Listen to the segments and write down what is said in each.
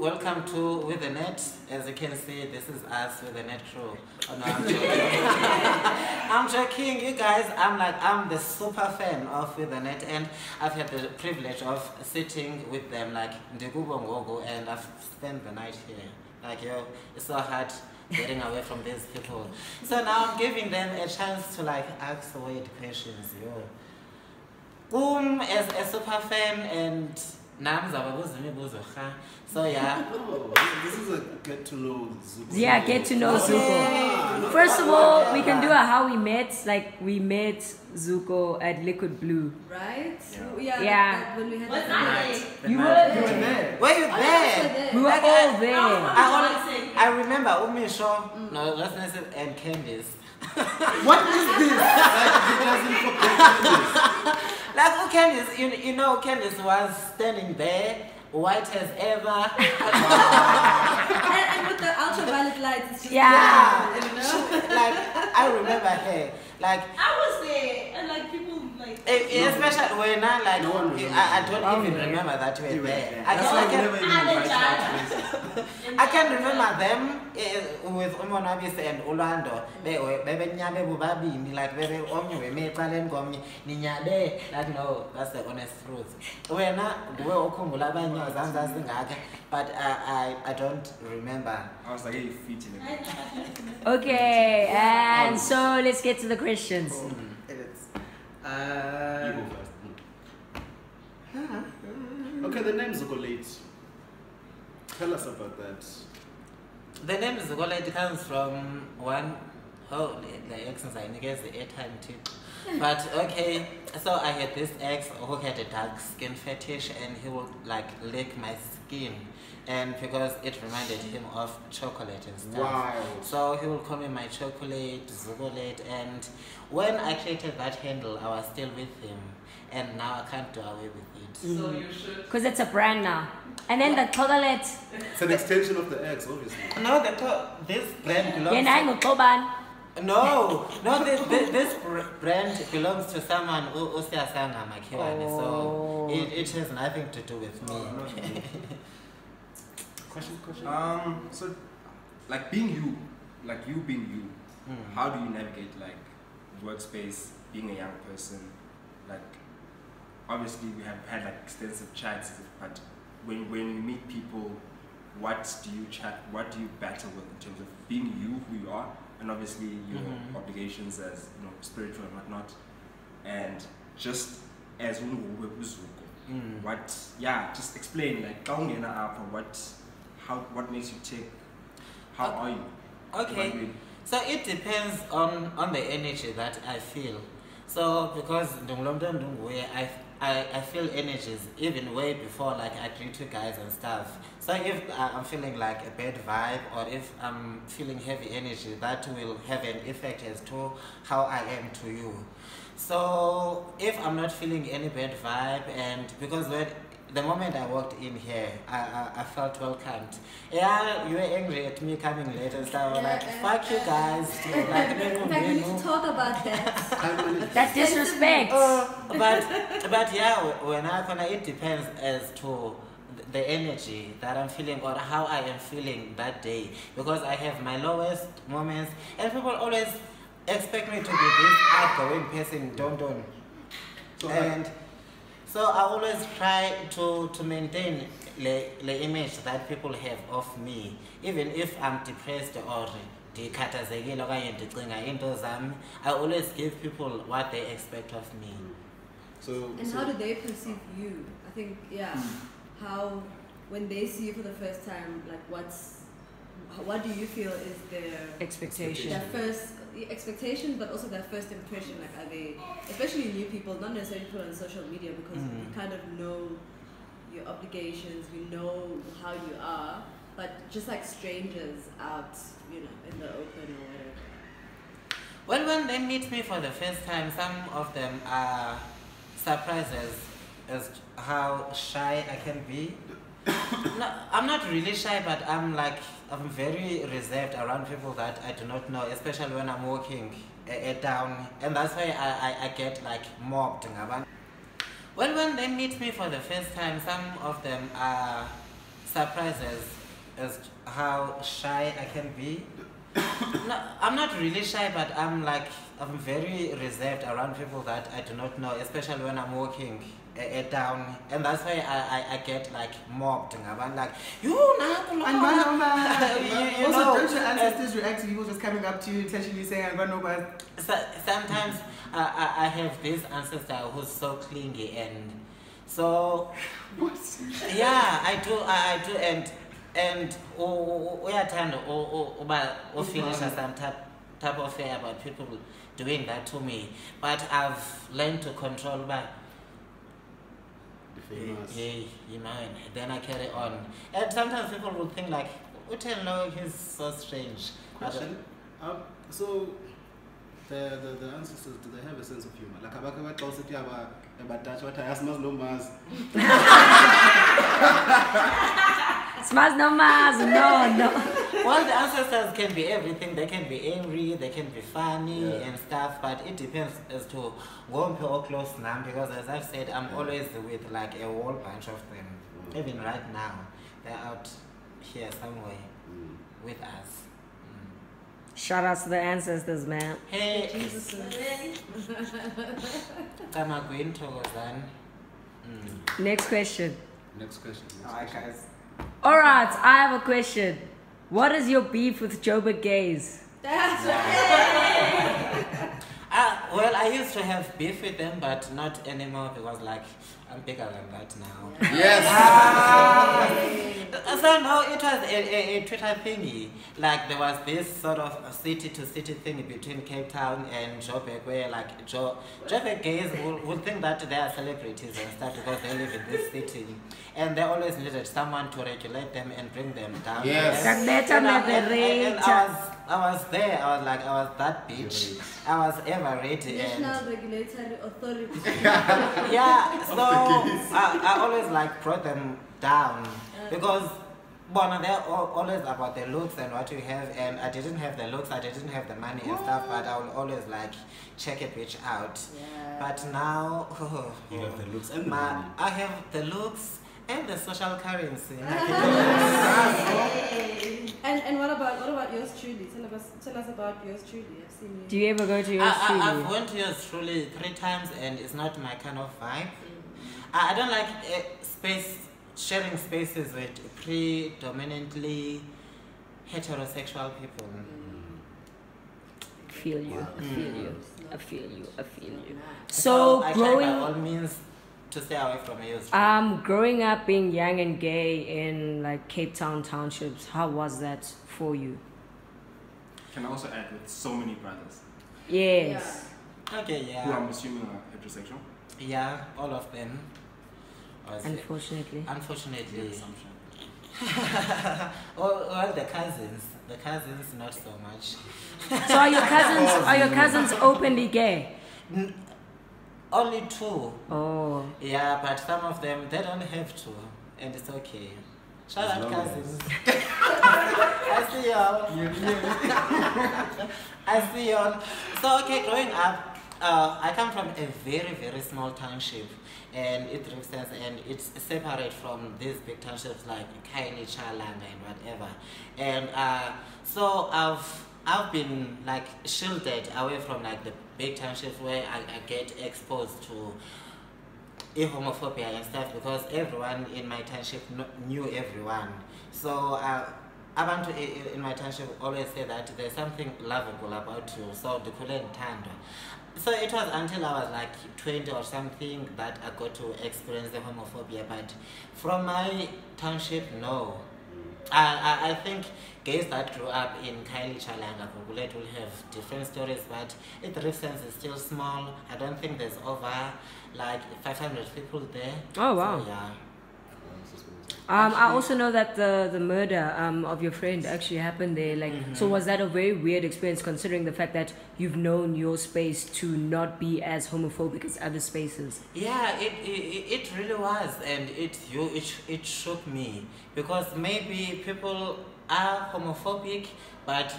welcome to With the Net. As you can see, this is us with the Net crew. Oh no, I'm joking. I'm joking, you guys. I'm the super fan of With the Net, and I've had the privilege of sitting with them, like Ndigubo Ngogo, and I've spent the night here. Like, yo, it's so hard getting away from these people. So now I'm giving them a chance to like ask weird questions, yo. As a super fan and so yeah. Oh, this is a get to know Zuko. Yeah, get to know Zuko. First of all, we can do a how we met. Like, we met Zuko at Liquid Blue. Right? Yeah. When we had What's that that? night. You were You were there. there. Were you there? We were all there. I remember Umisho, no, and Candice. What is this? Like, he doesn't forget this. Like, Candice, you know, Candice was standing there, white as ever. And with the ultraviolet lights, it's just Yeah. you know? Like, I remember her. Like, I was there, and like people like. especially when I like, No one remembers. I don't even remember that you were there. That's why we never even And invite Jana. out places. I can remember them with Umonabis and Orlando. They were baby, like baby omni, we made talent gomni, Ninyade. Like, no, that's the honest truth. We're not, but I don't remember. I was like, hey, feet in the Okay, and so let's get to the questions. You go first. Okay, the name Zuko late. Tell us about that. The name Zuko comes from one. Oh, the exercise, I guess the airtime tip. But okay, so I had this ex who had a dark skin fetish, and he would like lick my skin, and because it reminded him of chocolate and stuff. Wow. So he would call me my chocolate, Zukolate, and when I created that handle, I was still with him, and now I can't do away with it. So you should. Because it's a brand now. And then the chocolate. It's an extension of the X, obviously. No, this brand belongs. No, this brand belongs to someone who Sanga Makiwani, so it has nothing to do with me. Question. So, like being you, how do you navigate like workspace, being a young person? Like, obviously we have had like extensive chats, but when you meet people, what do you battle with in terms of being you, who you are, and obviously your obligations as spiritual and whatnot, and just as Zuko. Just explain like what makes you tick, how are you? Okay, so it depends on the energy that I feel. So because I feel energies even way before like I greet you guys and stuff. So if I'm feeling like a bad vibe, or if I'm feeling heavy energy, that will have an effect as to how I am to you. So if I'm not feeling any bad vibe, and because the moment I walked in here, I felt welcomed. Yeah, you were angry at me coming late and stuff. I was like, fuck you guys. Like, In fact, we need to talk about that. That's disrespect. But yeah, it depends as to the energy that I'm feeling or how I am feeling that day. Because I have my lowest moments, and people always expect me to be this outgoing person, don't. So I always try to maintain the image that people have of me, even if I'm depressed or I always give people what they expect of me. And how do they perceive you? I think, how, when they see you for the first time, like what do you feel is their Expectation. Their first expectation, but also their first impression? Like, are they, especially new people, not necessarily people on social media, because we kind of know your obligations, we know how you are, but just like strangers out, in the open or whatever. Well, when they meet me for the first time, some of them are surprised as how shy I can be. No, I'm not really shy, but I'm very reserved around people that I do not know, especially when I'm walking down, and that's why I get like mobbed. Well, when they meet me for the first time, some of them are surprised as how shy I can be. No, I'm not really shy, but I'm very reserved around people that I do not know, especially when I'm walking down, and that's why I get like mobbed. I'm like, you know, And you also, know, don't your ancestors react to people just coming up to you intentionally saying, "I got no bad"? sometimes I have this ancestor who's so clingy, and so What? yeah, I do, and uyathanda finish some type of fear about people doing that to me, but I've learned to control by Famous. yeah, you know, and then I carry on. And sometimes people will think like, no, he's so strange. Question. So, the ancestors, do they have a sense of humor? Like, about Dutch, what I ask, no Mars. Smas no mas, no. Well, the ancestors can be everything. They can be angry, they can be funny and stuff, but it depends as to whom or close now. Because as I've said, I'm always with like a whole bunch of them. Even right now, they're out here somewhere with us. Shout out to the ancestors, man. Hey, Jesus. Tamagwin Togozan. Next question. Next question. Alright, guys. Alright, I have a question. What is your beef with Joburg gays? That's okay. Well, I used to have beef with them, but not anymore because, like, I'm bigger than that now. Yes! So, no, it was a Twitter thingy. Like, there was this sort of city-to-city thing between Cape Town and Joburg, where, like, Joburg gays will think that they are celebrities and stuff because they live in this city. And they always needed someone to regulate them and bring them down. Yes. And I was there. I was that bitch. I was ever ready. National Regulatory Authority. Yeah, so I always like brought them down because they're always about the looks and what you have, and I didn't have the looks, I didn't have the money and stuff, but I will always like check a bitch out. Yeah. But now You have the looks and the my, money. I have the looks and the social currency. And what about yours truly? Tell us about yours truly. I've seen you. Do you ever go to yours I've truly? went to yours truly 3 times and it's not my kind of vibe. I don't like sharing spaces with predominantly heterosexual people. I feel you. I feel you. I feel you. I feel you. So So I try by all growing, means to stay away from yours. growing up being young and gay in like Cape Town townships, how was that for you? Can I also add with so many brothers Yes. Okay, who yeah. I'm assuming are heterosexual? Yeah, all of them. Unfortunately. Unfortunately. Assumption. Well, the cousins not so much. So are your cousins openly gay? Only 2. Oh. Yeah, but some of them, they don't have to. And it's okay. Shout out cousins. I see y'all. I see y'all. So, okay, growing up, I come from a very, very small township. And it represents, and it's separate from these big townships like Kaini, Chalanga, and whatever. And so I've been like shielded away from like the big townships where I get exposed to homophobia and stuff because everyone in my township knew everyone. So abantu in my township always say that there's something lovable about you, so they couldn't tanda. So it was until I was like 20 or something that I got to experience the homophobia, but from my township, no. I think gays that grew up in Kaili Chalanga Gugulet will have different stories, but it represents is still small. I don't think there's over like 500 people there. Oh wow. So, yeah. I also know that the murder of your friend actually happened there. Like, so was that a very weird experience, considering the fact that you've known your space to not be as homophobic as other spaces? Yeah, it really was, and it shook me because maybe people are homophobic, but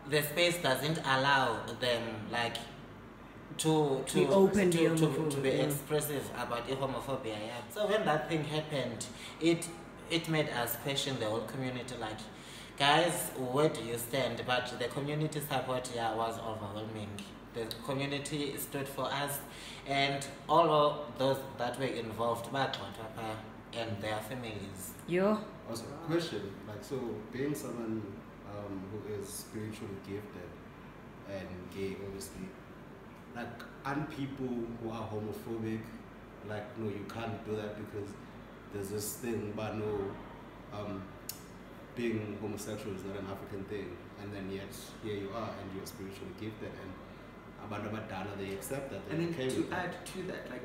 the space doesn't allow them like to Be openly to be homophobic, yeah. expressive about homophobia. Yeah. So when that thing happened, it it made us question the whole community, like, guys, where do you stand? But the community support, yeah, was overwhelming. The community stood for us, and all of those that were involved, but and their families. You? Also, question, like, so being someone who is spiritually gifted and gay, obviously, like, aren't people who are homophobic, like, no, you can't do that because there's this thing, but no, being homosexual is not an African thing, and then yet here you are and you're spiritually gifted, and abantu abadala, they accept that. And then to add to that, like,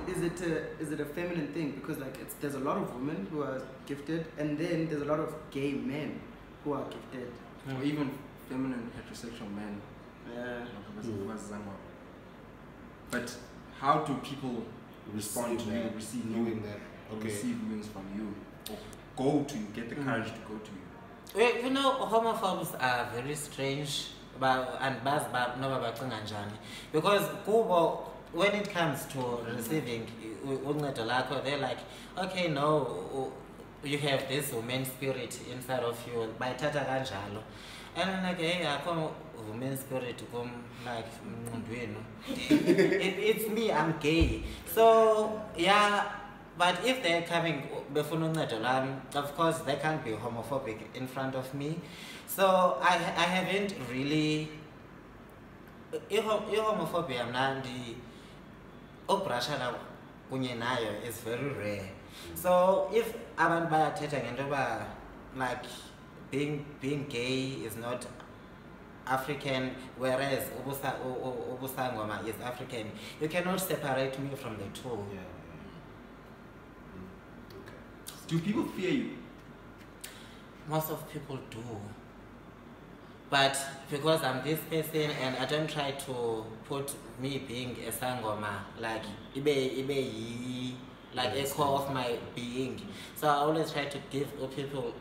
is it a feminine thing? Because like there's a lot of women who are gifted, and then there's a lot of gay men who are gifted, or even feminine heterosexual men. yeah. But how do people respond to you, receive knowing that, okay, receive news from you, or go to you, get the courage to go to you? Well, you know, homophobes are very strange, because kubo, when it comes to receiving uncedo lakho, they're like, okay, no, you have this woman spirit inside of you, bayithatha kanjalo. And I'm like, hey, I come woman spirit come like it's me, I'm gay. So yeah, but if they're coming before uncedo lami, of course they can't be homophobic in front of me. So I haven't really homophobia mnandi obrashana kunye nayo is very rare. So if abantu bayathetha ngento ba like being gay is not African, whereas ubusangoma is African, you cannot separate me from the two. Yeah. Okay. Do people fear you? Most of people do. But because I'm this person and I don't try to put me being a sangoma like ibe like a core of my being. So I always try to give people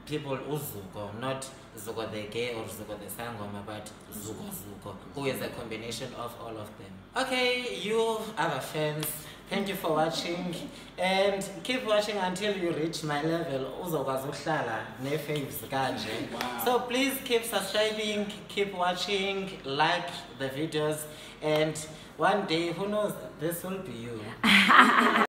Zuko, not Zuko the gay or Zuko the sangoma, but Zuko, who is a combination of all of them. Okay, you other fans, thank you for watching, and keep watching until you reach my level. Uzokwazi ukuhlala ne-faves kanje. So please keep subscribing, keep watching, like the videos, and one day, who knows, this will be you.